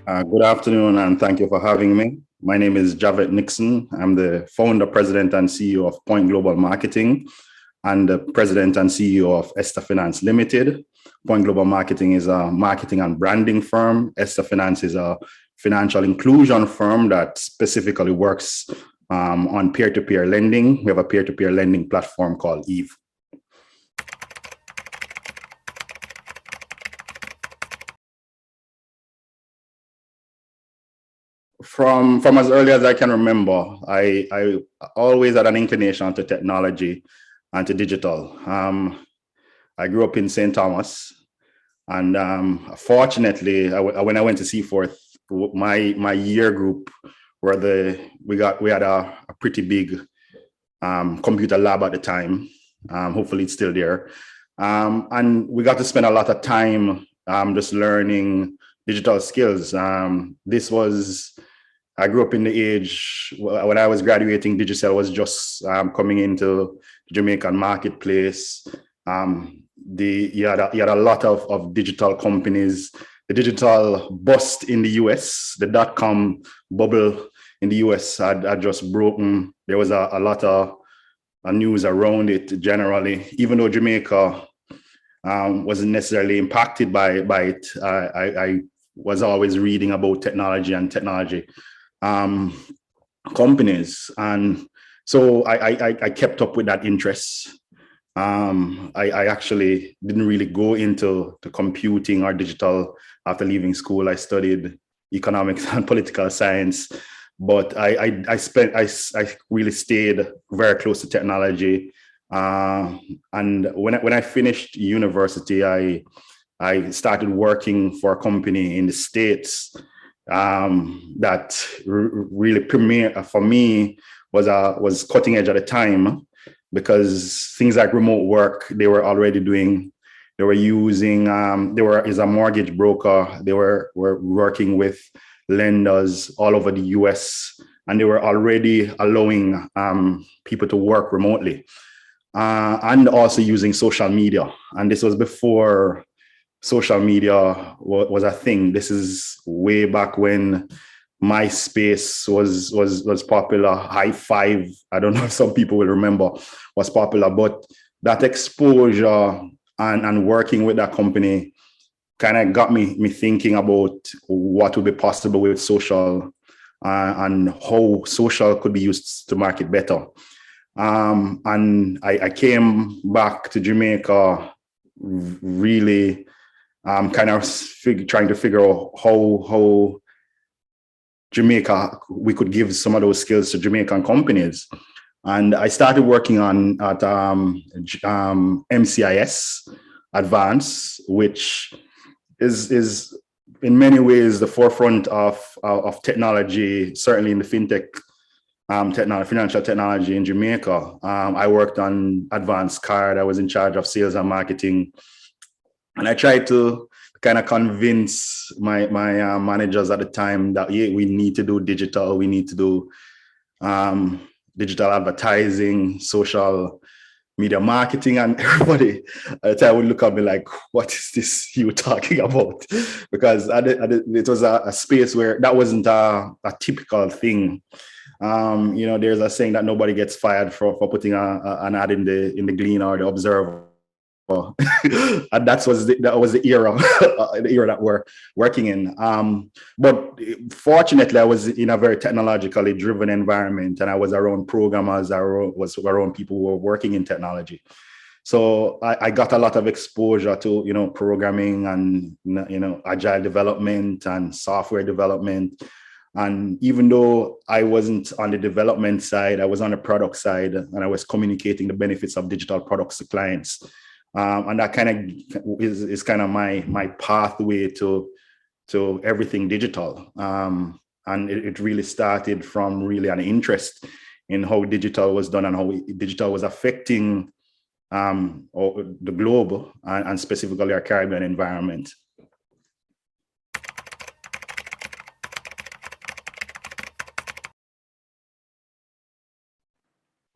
Good afternoon, and thank you for having me. My name is Javette Nixon. I'm the founder, president, and CEO of Point Global Marketing and the president and CEO of Esther Finance Limited. Point Global Marketing is a marketing and branding firm. Esther Finance is a financial inclusion firm that specifically works on peer-to-peer lending. We have a peer-to-peer lending platform called Eve. From as early as I can remember, I always had an inclination to technology and to digital. I grew up in St. Thomas, and fortunately, when I went to Seaforth, my year group we had a pretty big computer lab at the time. Hopefully, it's still there, and we got to spend a lot of time just learning digital skills. I grew up in the age when I was graduating. Digicel was just coming into the Jamaican marketplace. You had a lot of digital companies. The digital bust in the US, the dot-com bubble in the US had just broken. There was a lot of news around it generally, even though Jamaica wasn't necessarily impacted by it. I was always reading about technology and technology companies, and so I kept up with that interest. I actually didn't really go into the computing or digital after leaving school. I studied economics and political science, but I really stayed very close to technology. And when I finished university, I started working for a company in the States that really premier for me was cutting edge at the time, because things like remote work they were already doing. They were using is a mortgage broker. They were working with lenders all over the US, and they were already allowing people to work remotely, and also using social media. And this was before social media was a thing. This is way back when MySpace was popular. High Five, I don't know if some people will remember, was popular. But that exposure and working with that company kind of got me thinking about what would be possible with social and how social could be used to market better. And I came back to Jamaica really kind of trying to figure out how Jamaica, we could give some of those skills to Jamaican companies. And I started working at MCIS Advance, which is in many ways the forefront of technology, certainly in the fintech financial technology in Jamaica. I worked on Advance Card. I was in charge of sales and marketing. And I tried to kind of convince my managers at the time that, yeah, we need to do digital. We need to do digital advertising, social media marketing, and everybody at the time would look at me like, what is this you talking about? Because it was a space where that wasn't a typical thing. There's a saying that nobody gets fired for putting an ad in the Gleaner or the Observer. And that was the era, the era that we're working in. But fortunately, I was in a very technologically driven environment, and I was around programmers. I was around people who were working in technology. So I got a lot of exposure to programming and agile development and software development. And even though I wasn't on the development side, I was on the product side, and I was communicating the benefits of digital products to clients. And that kind of is kind of my pathway to everything digital. And it really started from really an interest in how digital was done and how digital was affecting the globe and specifically our Caribbean environment.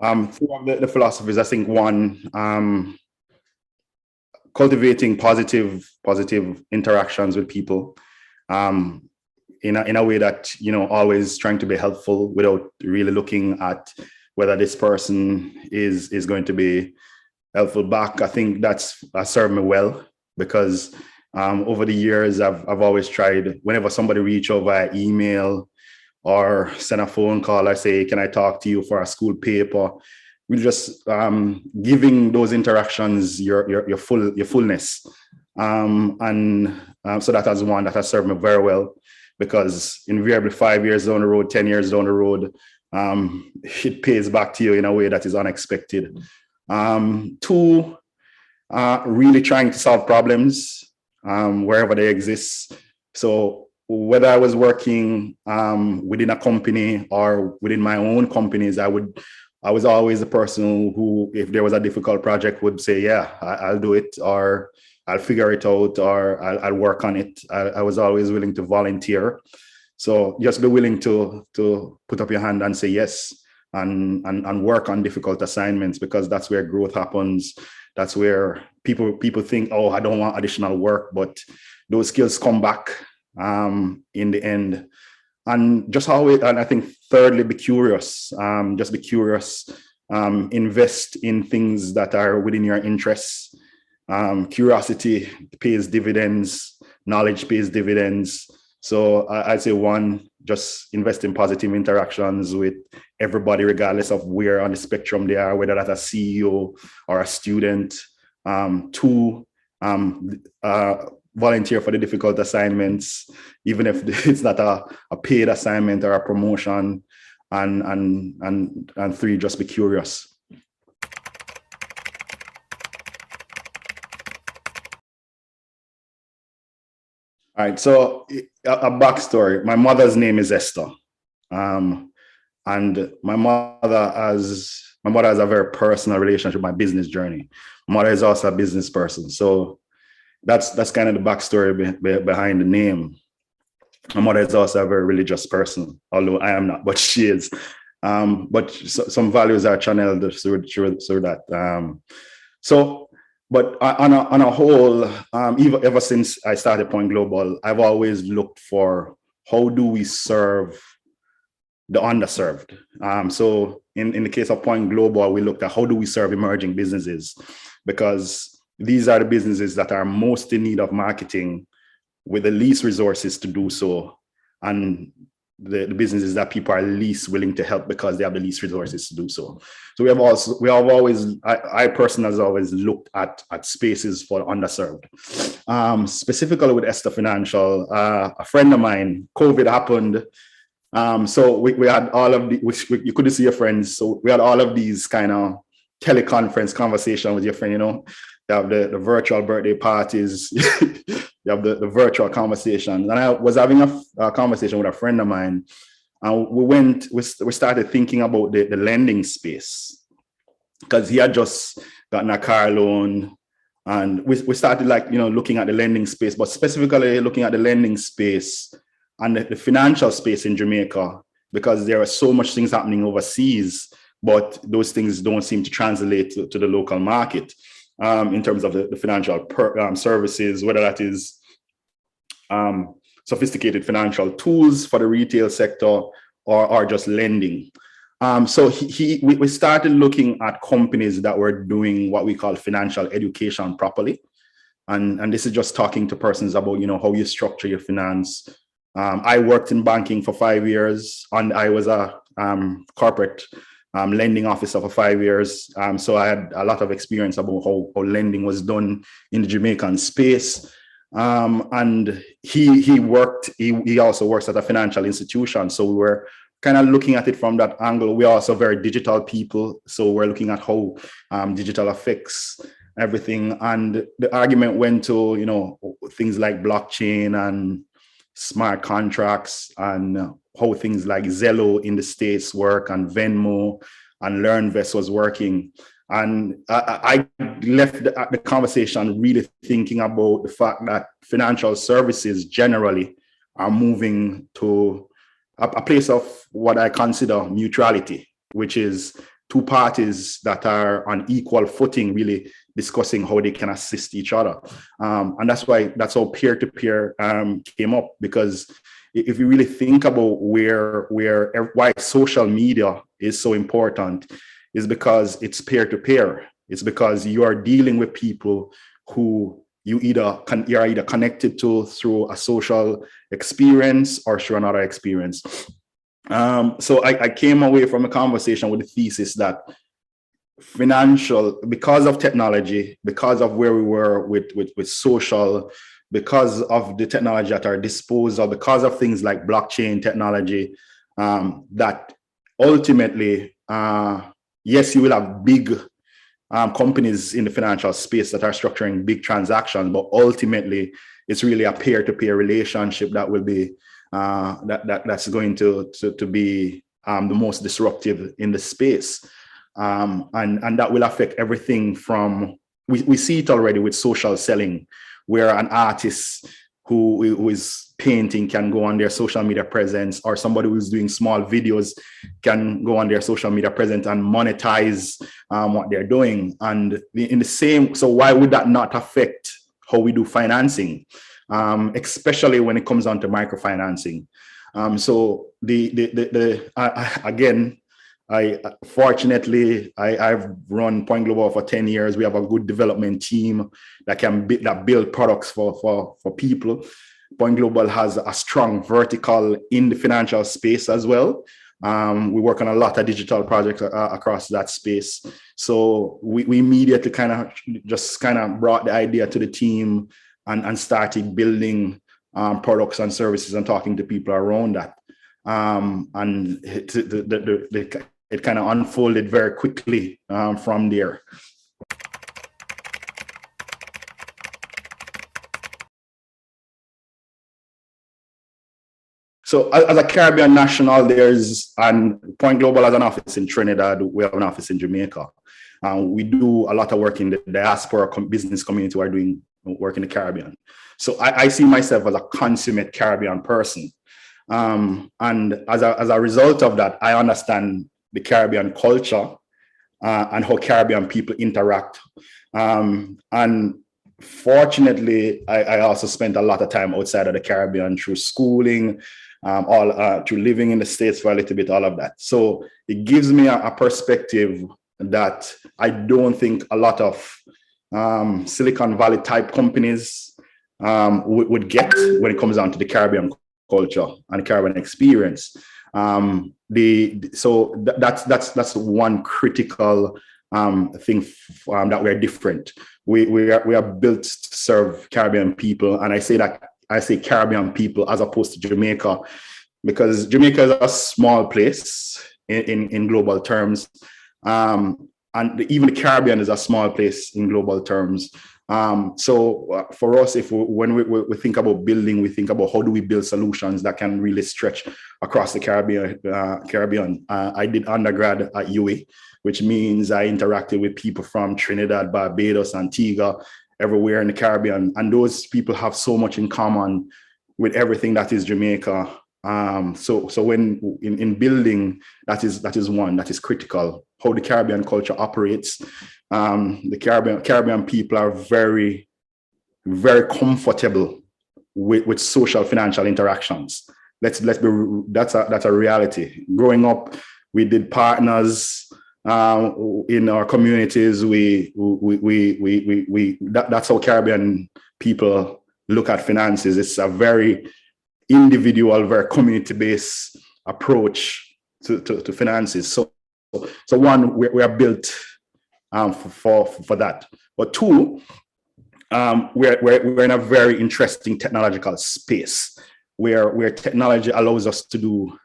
Two of the philosophies, I think one, cultivating positive interactions with people. in a way that, always trying to be helpful without really looking at whether this person is going to be helpful back. I think that's served me well, because over the years, I've always tried, whenever somebody reach over via email or send a phone call, I say, can I talk to you for a school paper? We're just giving those interactions your fullness. So that has one that has served me very well, because invariably 5 years down the road, 10 years down the road, it pays back to you in a way that is unexpected. Two, really trying to solve problems wherever they exist. So whether I was working within a company or within my own companies, I was always the person who, if there was a difficult project, would say, yeah, I'll do it, or I'll figure it out, or I'll work on it. I was always willing to volunteer. So just be willing to put up your hand and say yes, and work on difficult assignments, because that's where growth happens. That's where people think, oh, I don't want additional work, but those skills come back in the end. And just always, and I think thirdly, be curious. Just be curious. Invest in things that are within your interests. Curiosity pays dividends. Knowledge pays dividends. So I'd say one, just invest in positive interactions with everybody, regardless of where on the spectrum they are, whether that's a CEO or a student. Two, volunteer for the difficult assignments, even if it's not a paid assignment or a promotion. And three, just be curious. All right, so a backstory. My mother's name is Esther, and my mother has a very personal relationship with my business journey. My mother is also a business person, so that's kind of the backstory behind the name. My mother is also a very religious person, although I am not, but she is. But some values are channeled through that. But on a whole, ever since I started Point Global, I've always looked for, how do we serve the underserved? So in the case of Point Global, we looked at, how do we serve emerging businesses? Because these are the businesses that are most in need of marketing, with the least resources to do so, and the businesses that people are least willing to help because they have the least resources to do so. So I personally have always looked at spaces for underserved. Specifically with Esther Financial, a friend of mine, COVID happened. So we had all of you couldn't see your friends. So we had all of these kind of teleconference conversation with your friend, you have the virtual birthday parties, you have the virtual conversations. And I was having a conversation with a friend of mine, and we started thinking about the lending space, because he had just gotten a car loan, and we started looking at the lending space, but specifically looking at the lending space and the financial space in Jamaica, because there are so much things happening overseas, but those things don't seem to translate to the local market. In terms of the financial services, whether that is sophisticated financial tools for the retail sector, or just lending. So we started looking at companies that were doing what we call financial education properly. And this is just talking to persons about, how you structure your finance. I worked in banking for 5 years, and I was a corporate lending officer for 5 years. So I had a lot of experience about how lending was done in the Jamaican space. And he also works at a financial institution. So we were kind of looking at it from that angle. We're also very digital people. So we're looking at how digital affects everything. And the argument went to, things like blockchain and smart contracts, and how things like Zello in the States work, and Venmo and LearnVest was working. And I left the conversation really thinking about the fact that financial services generally are moving to a place of what I consider mutuality, which is two parties that are on equal footing, really discussing how they can assist each other. And that's how peer-to-peer came up, because if you really think about why social media is so important, is because it's peer-to-peer. It's because you are dealing with people who you're either connected to through a social experience or through another experience. So I came away from a conversation with the thesis that because of technology, because of where we were with social, because of the technology at our disposal, because of things like blockchain technology, that ultimately, yes, you will have big companies in the financial space that are structuring big transactions, but ultimately it's really a peer-to-peer relationship that will be that's going to be the most disruptive in the space, and that will affect everything from we see it already with social selling, where an artist who is painting can go on their social media presence, or somebody who's doing small videos can go on their social media presence and monetize what they're doing. And in the same, so why would that not affect how we do financing, especially when it comes down to microfinancing? So again, fortunately, I've run Point Global for 10 years. We have a good development team that build products for people. Point Global has a strong vertical in the financial space as well. We work on a lot of digital projects across that space. So we immediately kind of brought the idea to the team and started building products and services and talking to people around that. And it kind of unfolded very quickly from there. So as a Caribbean national, Point Global has an office in Trinidad. We have an office in Jamaica. We do a lot of work in the diaspora business community who are doing work in the Caribbean. So I see myself as a consummate Caribbean person. And as a result of that, I understand the Caribbean culture and how Caribbean people interact. And fortunately, I also spent a lot of time outside of the Caribbean through schooling, through living in the States for a little bit, all of that. So it gives me a perspective that I don't think a lot of Silicon Valley type companies would get when it comes down to the Caribbean culture and the Caribbean experience. So that's one critical thing that we're different. We are built to serve Caribbean people, and I say Caribbean people as opposed to Jamaica, because Jamaica is a small place in global terms, and even the Caribbean is a small place in global terms. So for us, when we think about building, we think about how do we build solutions that can really stretch across the Caribbean. I did undergrad at UWI, which means I interacted with people from Trinidad, Barbados, Antigua, everywhere in the Caribbean. And those people have so much in common with everything that is Jamaica. So when in building, that is critical, how the Caribbean culture operates. The Caribbean people are very, very comfortable with social financial interactions. That's a reality. Growing up, we did partners in our communities. That's how Caribbean people look at finances. It's a very individual, very community-based approach to finances. So one, we are built for that. But two, we're in a very interesting technological space where technology allows us to do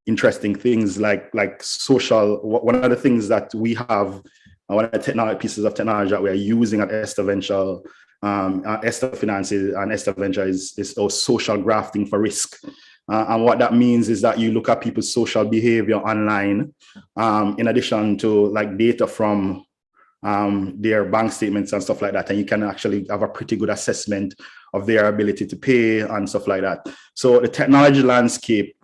interesting things like social. One of the things that we have, one of the pieces of technology that we are using at Esther Venture, Esther Finances and Esther Venture is social grafting for risk. And what that means is that you look at people's social behavior online, in addition to like data from their bank statements and stuff like that. And you can actually have a pretty good assessment of their ability to pay and stuff like that. So the technology landscape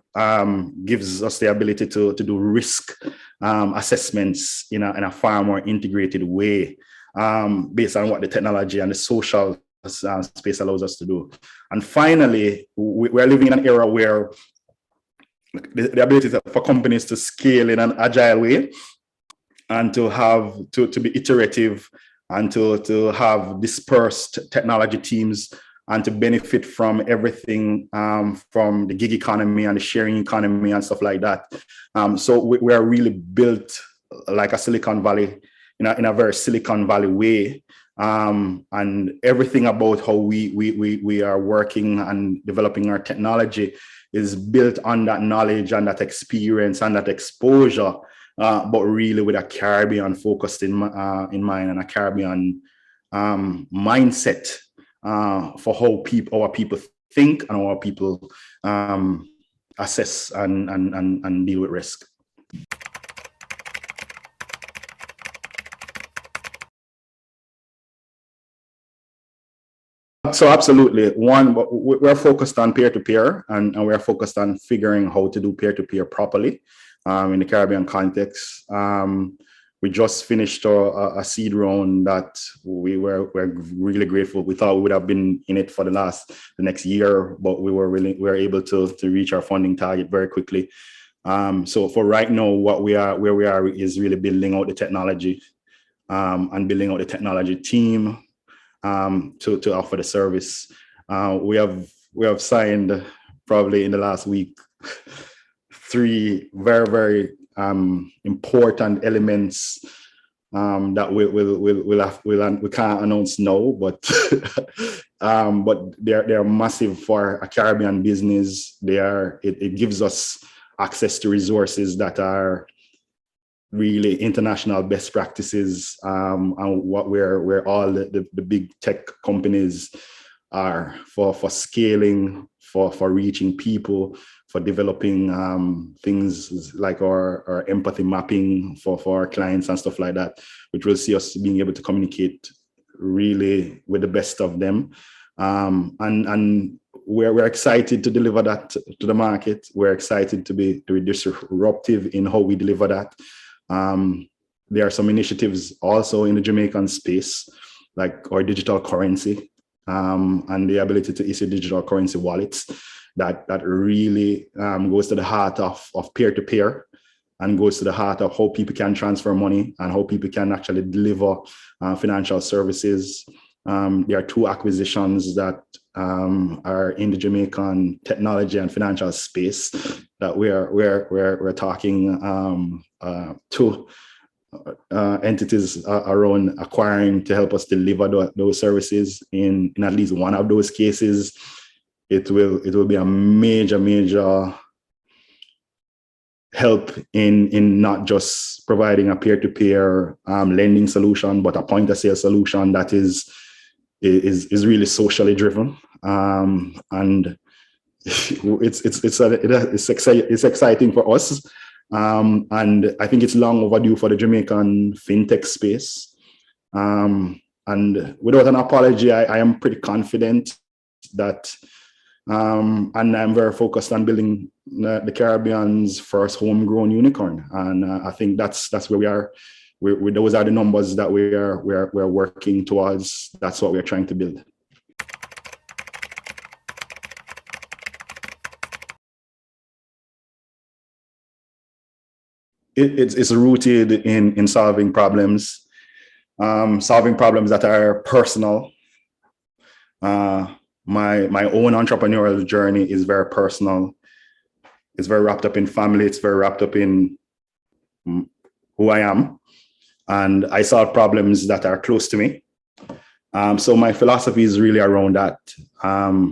gives us the ability to do risk assessments in a far more integrated way, based on what the technology and the social space allows us to do. And finally, we're living in an era where the ability for companies to scale in an agile way and to have to be iterative and to have dispersed technology teams and to benefit from everything from the gig economy and the sharing economy and stuff like that. So we are really built like a Silicon Valley, in a very Silicon Valley way. And everything about how we are working and developing our technology is built on that knowledge and that experience and that exposure, but really with a Caribbean focused in mind and a Caribbean mindset for how our people think and how our people assess and deal with risk. So absolutely. One, we're focused on peer-to-peer, and we're focused on figuring how to do peer-to-peer properly in the Caribbean context. We just finished a seed round that we're really grateful. We thought we would have been in it for the next year, but we were able to reach our funding target very quickly. So for right now, where we are is really building out the technology and building out the technology team to offer the service. We have signed probably in the last week 3 very, very important elements that we can't announce now, but but they're massive for a Caribbean business. It gives us access to resources that are really international best practices, and where all the big tech companies are for scaling, for reaching people, for developing things like our empathy mapping for our clients and stuff like that, which will see us being able to communicate really with the best of them. And we're excited to deliver that to the market. We're excited to be disruptive in how we deliver that. There are some initiatives also in the Jamaican space, like our digital currency and the ability to issue digital currency wallets that really goes to the heart of peer-to-peer and goes to the heart of how people can transfer money and how people can actually deliver financial services. There are 2 acquisitions that are in the Jamaican technology and financial space that we're talking to entities around acquiring to help us deliver those services. In at least one of those cases, it will be a major help in not just providing a peer-to-peer lending solution, but a point-of-sale solution that is really socially driven, and it's exciting for us, and I think it's long overdue for the Jamaican fintech space. And without an apology, I am pretty confident that, and I'm very focused on building the Caribbean's first homegrown unicorn, and I think that's where we are. Those are the numbers that we're working towards. That's what we're trying to build. It's rooted in solving problems that are personal. My own entrepreneurial journey is very personal. It's very wrapped up in family. It's very wrapped up in who I am. And I solve problems that are close to me. So my philosophy is really around that.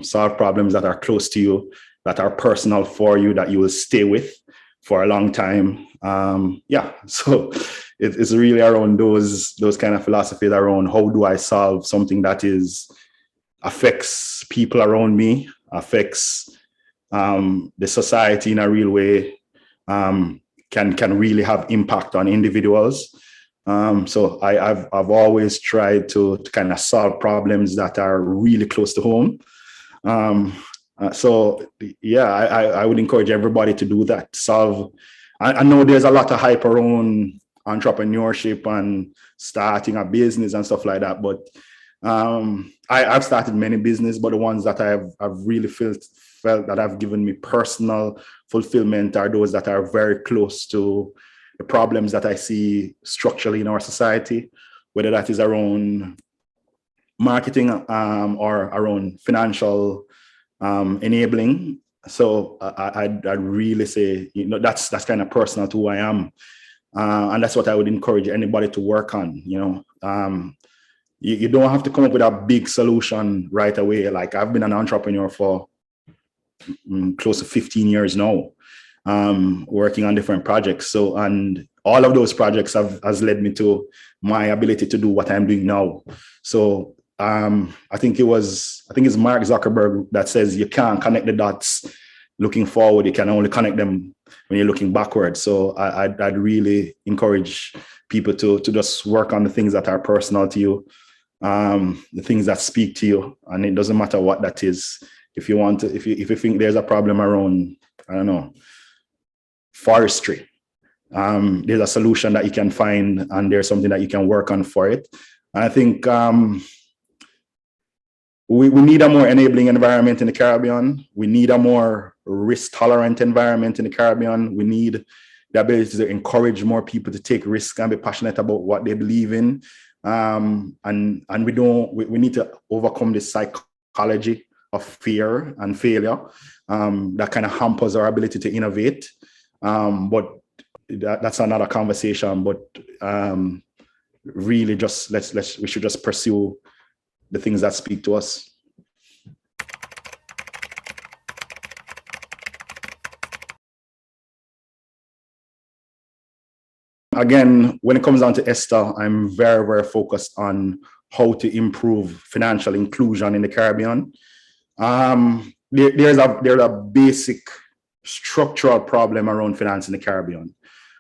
Solve problems that are close to you, that are personal for you, that you will stay with for a long time. So it's really around those kind of philosophies around how do I solve something that affects people around me, affects the society in a real way, can really have impact on individuals. So I've always tried to kind of solve problems that are really close to home. I would encourage everybody to do that. I know there's a lot of hype around entrepreneurship and starting a business and stuff like that, but I've started many business, but the ones that I've really felt that have given me personal fulfillment are those that are very close to the problems that I see structurally in our society, whether that is around marketing or around financial enabling. So I'd really say, that's kind of personal to who I am. And that's what I would encourage anybody to work on. You don't have to come up with a big solution right away. Like, I've been an entrepreneur for close to 15 years now, working on different projects. So, and all of those projects has led me to my ability to do what I'm doing now. So I think it's Mark Zuckerberg that says you can't connect the dots looking forward. You can only connect them when you're looking backwards. So I'd really encourage people to just work on the things that are personal to you, the things that speak to you, and it doesn't matter what that is. If you think there's a problem around, I don't know, forestry, there's a solution that you can find, and there's something that you can work on for it. And I think we need a more enabling environment in the Caribbean. We need a more risk-tolerant environment in the Caribbean. We need the ability to encourage more people to take risks and be passionate about what they believe in. And we need to overcome this psychology of fear and failure that kind of hampers our ability to innovate. But that's another conversation. But really, just we should just pursue the things that speak to us. Again, when it comes down to Esther, I'm very, very focused on how to improve financial inclusion in the Caribbean. There's a basic structural problem around finance in the Caribbean.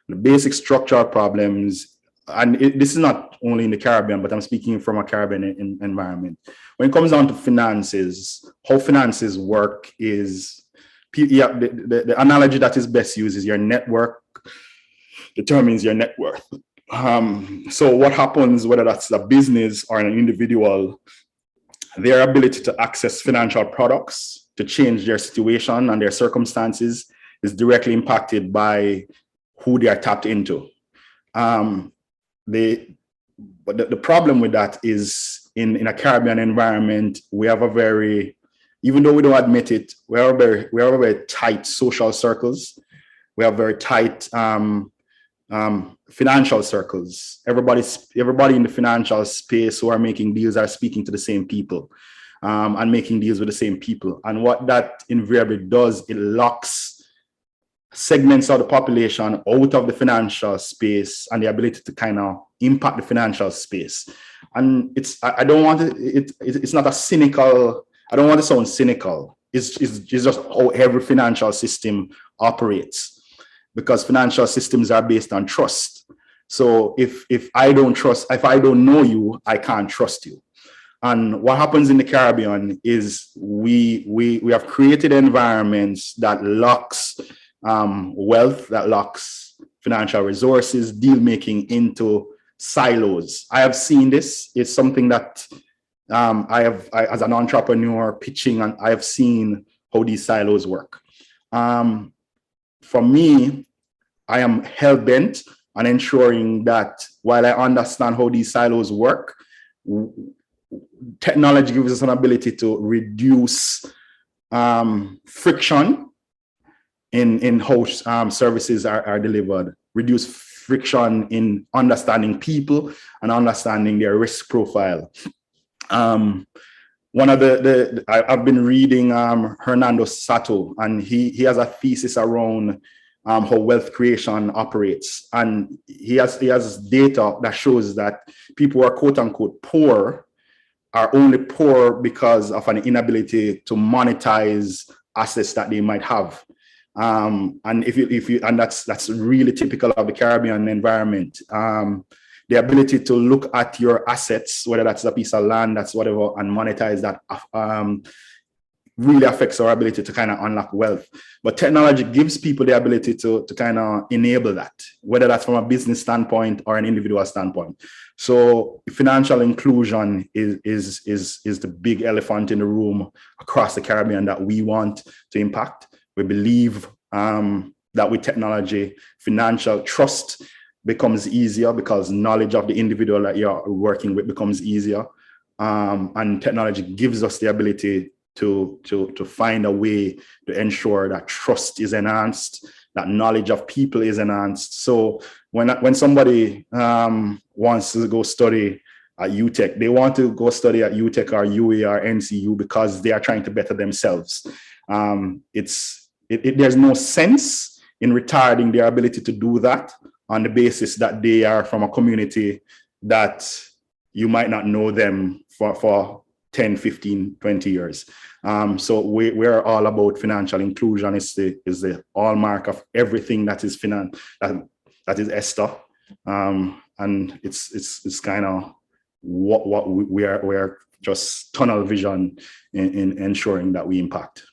The basic structural problems, and this is not only in the Caribbean, but I'm speaking from a Caribbean environment. When it comes down to finances, how finances work is, the analogy that is best used is your network determines your net worth. So what happens, whether that's a business or an individual, their ability to access financial products to change their situation and their circumstances is directly impacted by who they are tapped into. But the problem with that is in a Caribbean environment, we have even though we don't admit it, we have very tight social circles. We have very tight financial circles. Everybody in the financial space who are making deals are speaking to the same people and making deals with the same people. And what that invariably does, it locks segments of the population out of the financial space and the ability to kind of impact the financial space. And it's not a cynical, I don't want to sound cynical. It's just how every financial system operates, because financial systems are based on trust. So if I don't know you, I can't trust you. And what happens in the Caribbean is we have created environments that locks wealth, that locks financial resources, deal making into silos. I have seen this. It's something that I as an entrepreneur pitching, and I have seen how these silos work. For me, I am hell-bent on ensuring that while I understand how these silos work, technology gives us an ability to reduce friction in how services are delivered, reduce friction in understanding people and understanding their risk profile. One of I've been reading Hernando Sato, and he has a thesis around how wealth creation operates, and he has data that shows that people who are quote unquote poor are only poor because of an inability to monetize assets that they might have. And and that's really typical of the Caribbean environment. The ability to look at your assets, whether that's a piece of land, that's whatever, and monetize that, really affects our ability to kind of unlock wealth. But technology gives people the ability to kind of enable that, whether that's from a business standpoint or an individual standpoint. So financial inclusion is the big elephant in the room across the Caribbean that we want to impact. We believe that with technology, financial trust becomes easier because knowledge of the individual that you're working with becomes easier. And technology gives us the ability to find a way to ensure that trust is enhanced, that knowledge of people is enhanced. So when somebody wants to go study at UTech, they want to go study at UTech or UA or NCU because they are trying to better themselves. There's no sense in retarding their ability to do that on the basis that they are from a community that you might not know them for 10, 15, 20 years. So we're all about financial inclusion. Is the hallmark of everything that is that is Esther. And it's kind of what we're just tunnel vision in ensuring that we impact.